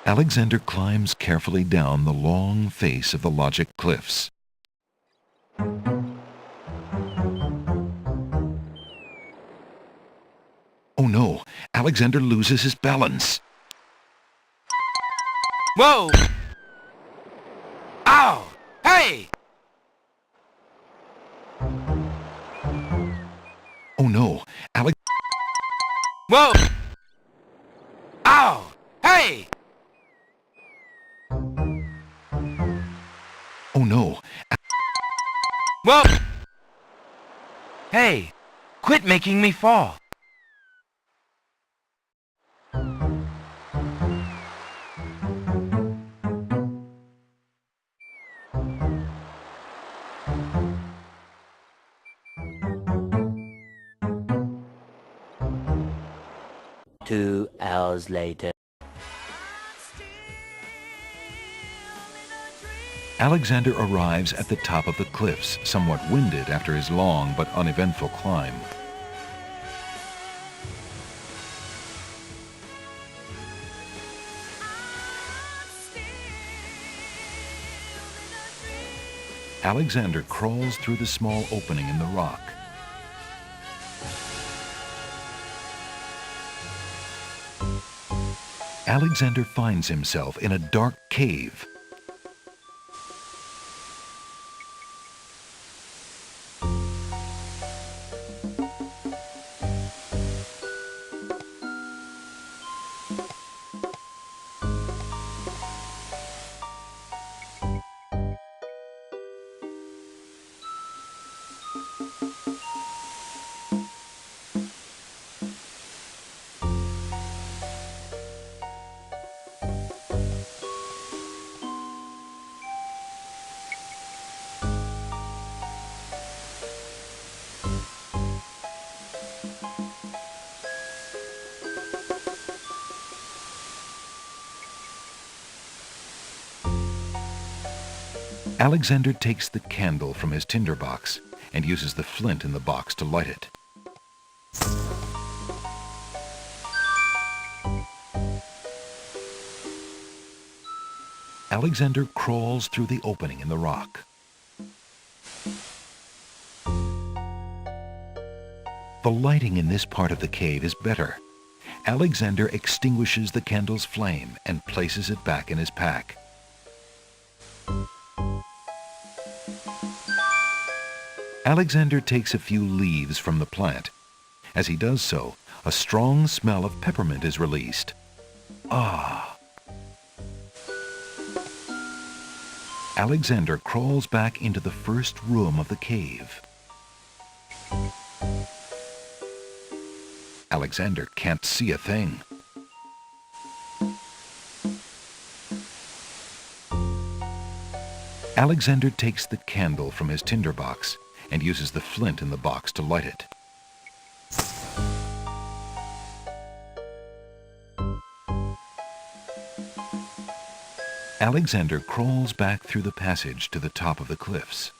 Alexander climbs carefully down the long face of the Logic Cliffs. Oh no! Alexander loses his balance. Whoa! Ow! Hey! Oh no! Whoa! Ow! Hey! Oh no! Whoa! Hey! Quit making me fall! Two hours later. Alexander arrives at the top of the cliffs, somewhat winded after his long but uneventful climb. Alexander crawls through the small opening in the rock. Alexander finds himself in a dark cave. Alexander takes the candle from his tinderbox and uses the flint in the box to light it. Alexander crawls through the opening in the rock. The lighting in this part of the cave is better. Alexander extinguishes the candle's flame and places it back in his pack. Alexander takes a few leaves from the plant. As he does so, a strong smell of peppermint is released. Ah! Alexander crawls back into the first room of the cave. Alexander can't see a thing. Alexander takes the candle from his tinderbox and uses the flint in the box to light it. Alexander crawls back through the passage to the top of the cliffs.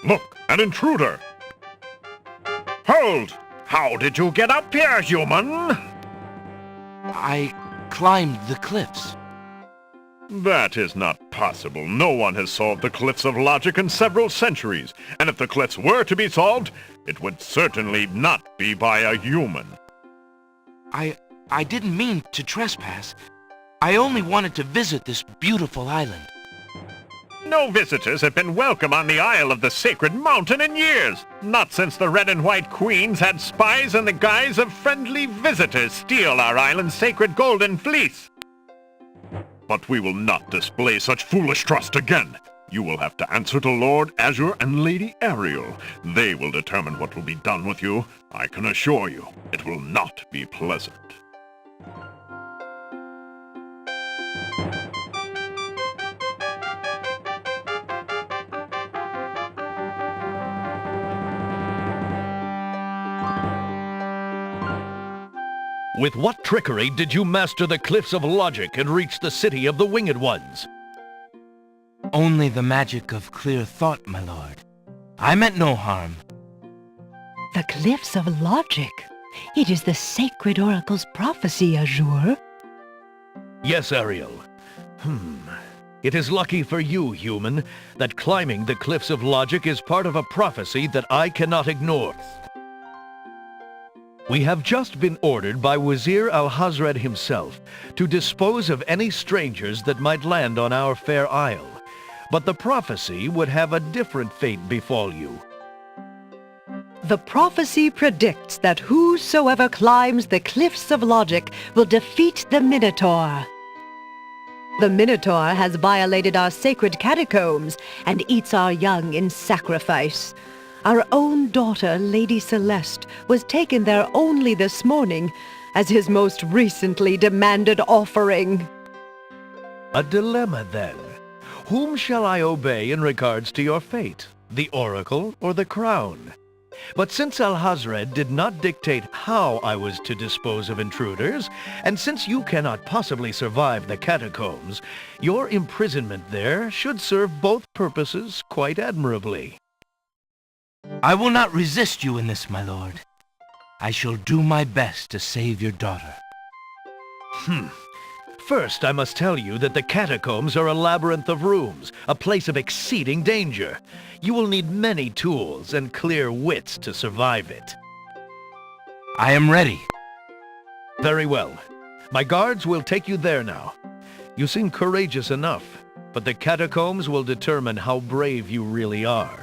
Look, an intruder! Hold! How did you get up here, human? I climbed the cliffs. That is not possible. No one has solved the Cliffs of Logic in several centuries, and if the cliffs were to be solved, it would certainly not be by a human. I didn't mean to trespass. I only wanted to visit this beautiful island. No visitors have been welcome on the Isle of the Sacred Mountain in years. Not since the Red and White Queens had spies in the guise of friendly visitors steal our island's sacred golden fleece. But we will not display such foolish trust again. You will have to answer to Lord Azure and Lady Ariel. They will determine what will be done with you. I can assure you, it will not be pleasant. With what trickery did you master the Cliffs of Logic and reach the city of the Winged Ones? only the magic of clear thought, my lord. I meant no harm. The Cliffs of Logic. It is the sacred oracle's prophecy, Azure. Yes, Ariel. It is lucky for you, human, that climbing the Cliffs of Logic is part of a prophecy that I cannot ignore. We have just been ordered by Wazir Al-Hazred himself to dispose of any strangers that might land on our fair isle. But the prophecy would have a different fate befall you. The prophecy predicts that whosoever climbs the Cliffs of Logic will defeat the Minotaur. The Minotaur has violated our sacred catacombs and eats our young in sacrifice. Our own daughter, Lady Celeste, was taken there only this morning as his most recently demanded offering. A dilemma, then. Whom shall I obey in regards to your fate? The Oracle or the Crown? But since Al-Hazred did not dictate how I was to dispose of intruders, and since you cannot possibly survive the catacombs, your imprisonment there should serve both purposes quite admirably. I will not resist you in this, my lord. I shall do my best to save your daughter. First, I must tell you that the catacombs are a labyrinth of rooms, a place of exceeding danger. You will need many tools and clear wits to survive it. I am ready. Very well. My guards will take you there now. You seem courageous enough, but the catacombs will determine how brave you really are.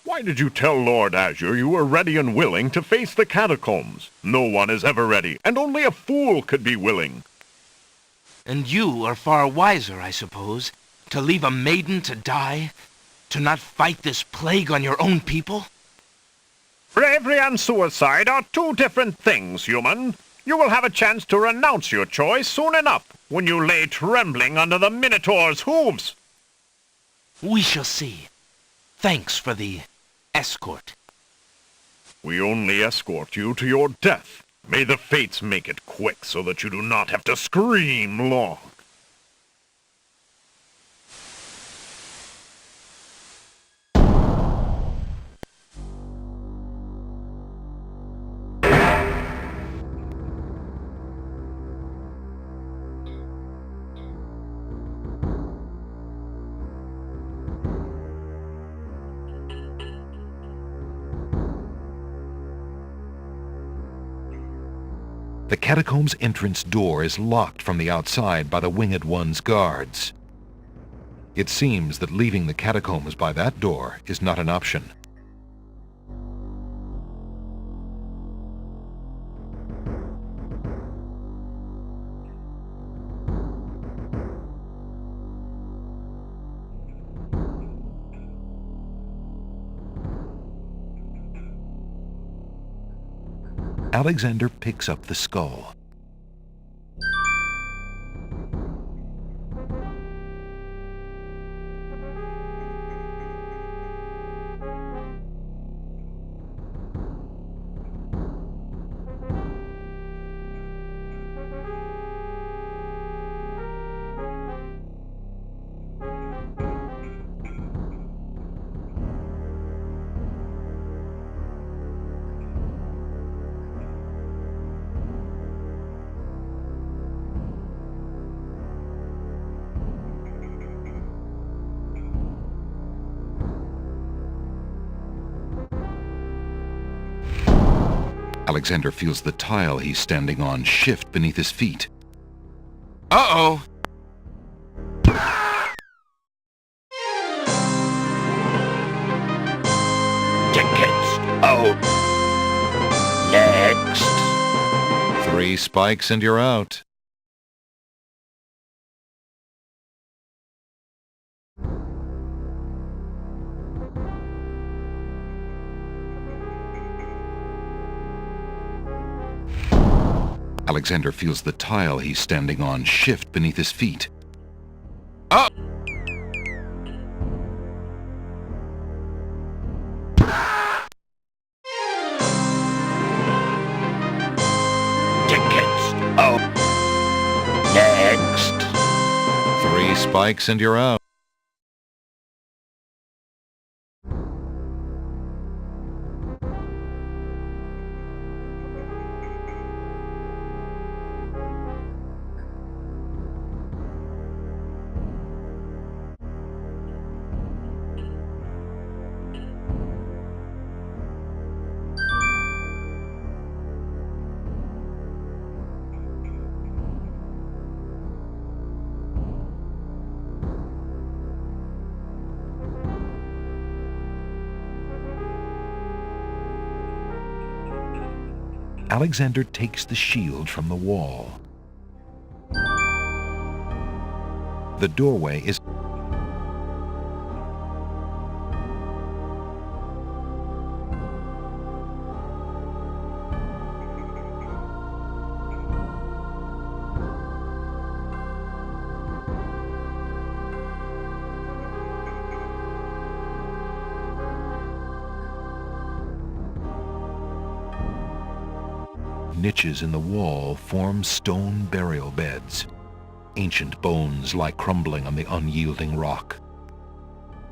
Why did you tell Lord Azure you were ready and willing to face the catacombs? No one is ever ready, and only a fool could be willing. And you are far wiser, I suppose, to leave a maiden to die, to not fight this plague on your own people? Bravery and suicide are two different things, human. You will have a chance to renounce your choice soon enough, when you lay trembling under the Minotaur's hooves. We shall see. Thanks for the escort. We only escort you to your death. May the fates make it quick so that you do not have to scream long. The catacomb's entrance door is locked from the outside by the Winged One's guards. It seems that leaving the catacombs by that door is not an option. Alexander picks up the skull. Alexander feels the tile he's standing on shift beneath his feet. Uh-oh! Tickets out. Next. 3 spikes and you're out. Alexander feels the tile he's standing on shift beneath his feet. Oh! Tickets. Oh. Next. 3 spikes and you're out. Alexander takes the shield from the wall. The doorway is... Niches in the wall form stone burial beds. Ancient bones lie crumbling on the unyielding rock.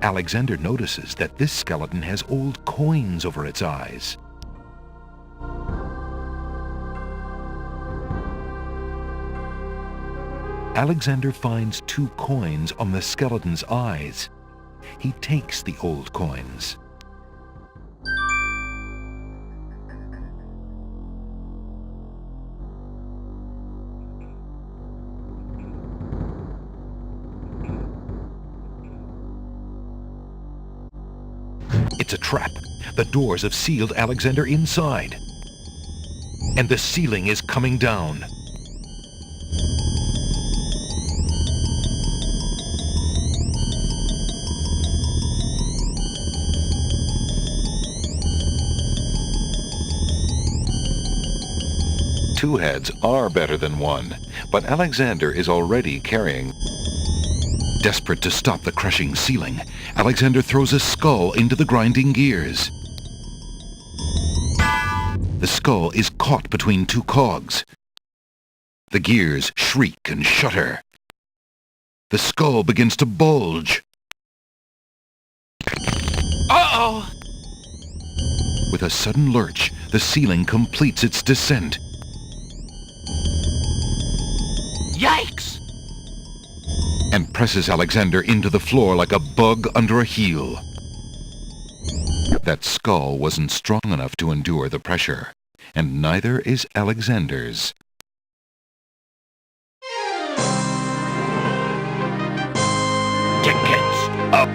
Alexander notices that this skeleton has old coins over its eyes. Alexander finds 2 coins on the skeleton's eyes. He takes the old coins. It's a trap. The doors have sealed Alexander inside. And the ceiling is coming down. Two heads are better than one, but Alexander is already carrying. Desperate to stop the crushing ceiling, Alexander throws a skull into the grinding gears. The skull is caught between 2 cogs. The gears shriek and shudder. The skull begins to bulge. Uh-oh! With a sudden lurch, the ceiling completes its descent. Yikes! And presses Alexander into the floor like a bug under a heel. That skull wasn't strong enough to endure the pressure, and neither is Alexander's. Tickets up.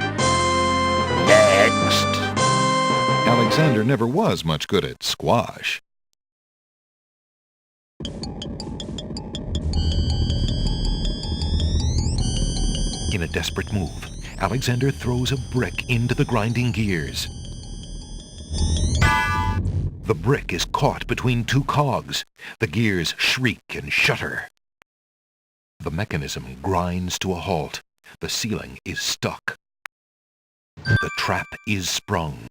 Next. Alexander never was much good at squash. In a desperate move, Alexander throws a brick into the grinding gears. The brick is caught between 2 cogs. The gears shriek and shudder. The mechanism grinds to a halt. The ceiling is stuck. The trap is sprung.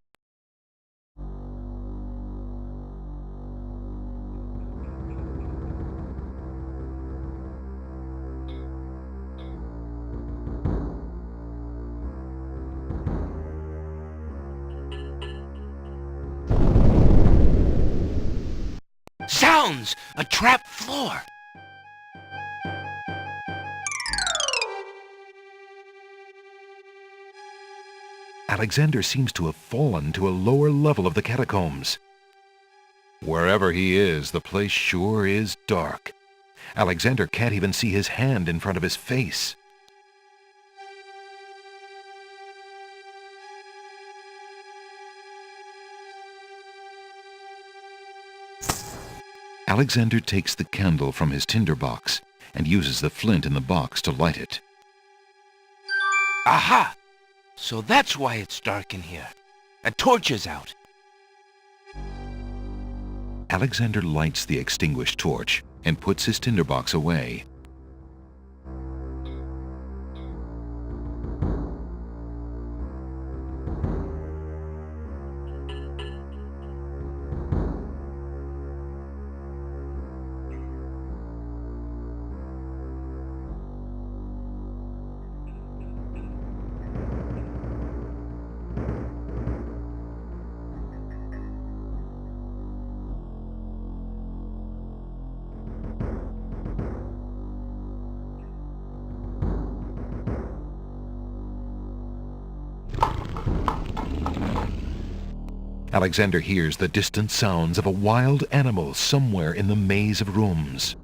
Sounds! A trap floor! Alexander seems to have fallen to a lower level of the catacombs. Wherever he is, the place sure is dark. Alexander can't even see his hand in front of his face. Alexander takes the candle from his tinderbox and uses the flint in the box to light it. Aha! So that's why it's dark in here. A torch is out. Alexander lights the extinguished torch and puts his tinderbox away. Alexander hears the distant sounds of a wild animal somewhere in the maze of rooms.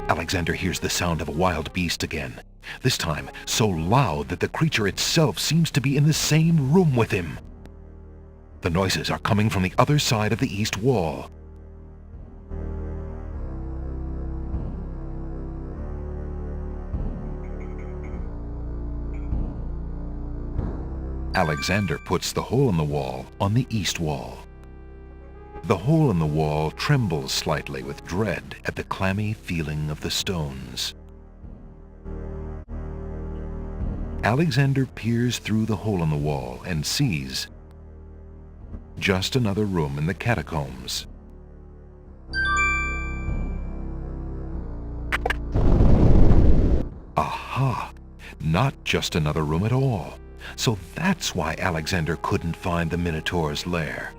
Alexander hears the sound of a wild beast again, this time so loud that the creature itself seems to be in the same room with him. The noises are coming from the other side of the east wall. Alexander puts the hole in the wall on the east wall. The hole in the wall trembles slightly with dread at the clammy feeling of the stones. Alexander peers through the hole in the wall and sees just another room in the catacombs. Aha! Not just another room at all. So that's why Alexander couldn't find the Minotaur's lair.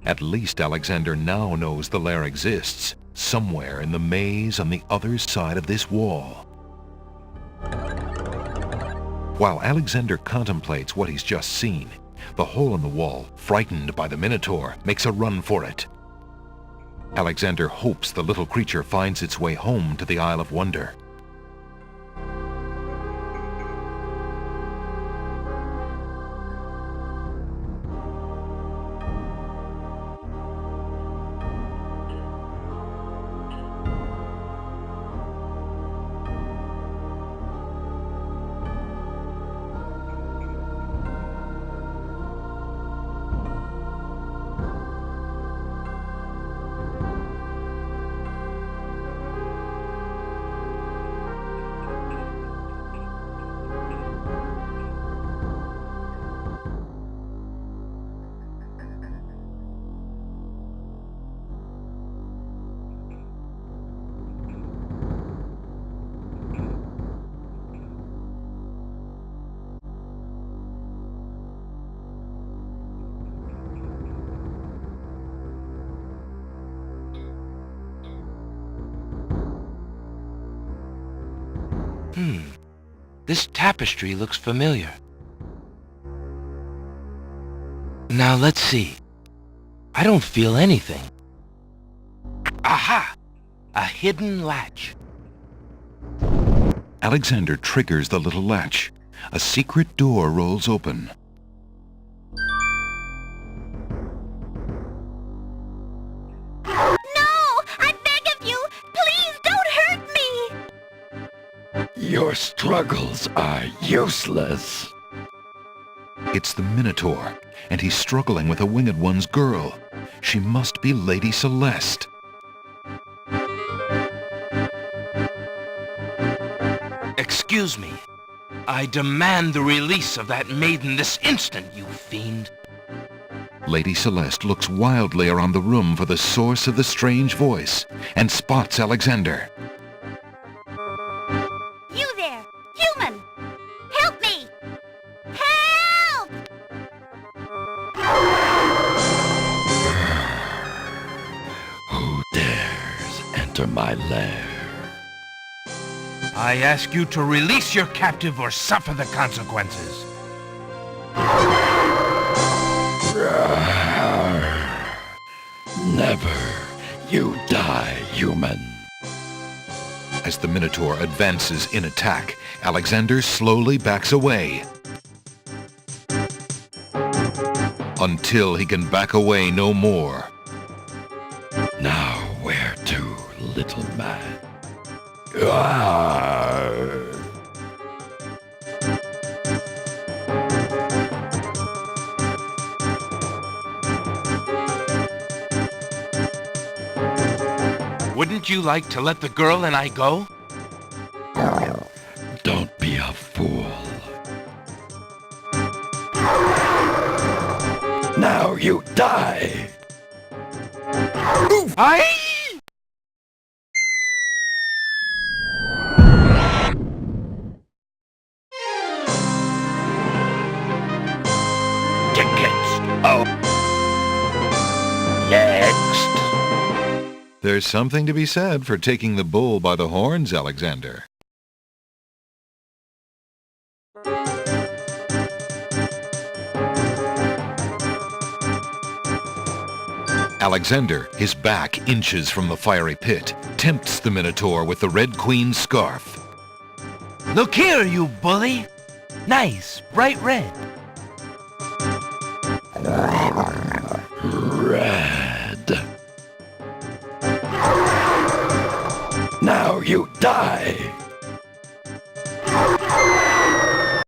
At least Alexander now knows the lair exists, somewhere in the maze on the other side of this wall. While Alexander contemplates what he's just seen, the hole in the wall, frightened by the Minotaur, makes a run for it. Alexander hopes the little creature finds its way home to the Isle of Wonder. This tapestry looks familiar. Now let's see. I don't feel anything. Aha! A hidden latch. Alexander triggers the little latch. A secret door rolls open. Your struggles are useless. It's the Minotaur, and he's struggling with a Winged One's girl. She must be Lady Celeste. Excuse me. I demand the release of that maiden this instant, you fiend. Lady Celeste looks wildly around the room for the source of the strange voice, and spots Alexander. Enter my lair. I ask you to release your captive or suffer the consequences. Never. You die, human. As the Minotaur advances in attack, Alexander slowly backs away. Until he can back away no more. little man. Arr! Wouldn't you like to let the girl and I go? Don't be a fool. Now you die! I... Tickets! Oh! Next! There's something to be said for taking the bull by the horns, Alexander. Alexander, his back inches from the fiery pit, tempts the Minotaur with the Red Queen's scarf. Look here, you bully! Nice, bright red. Red. Now you die!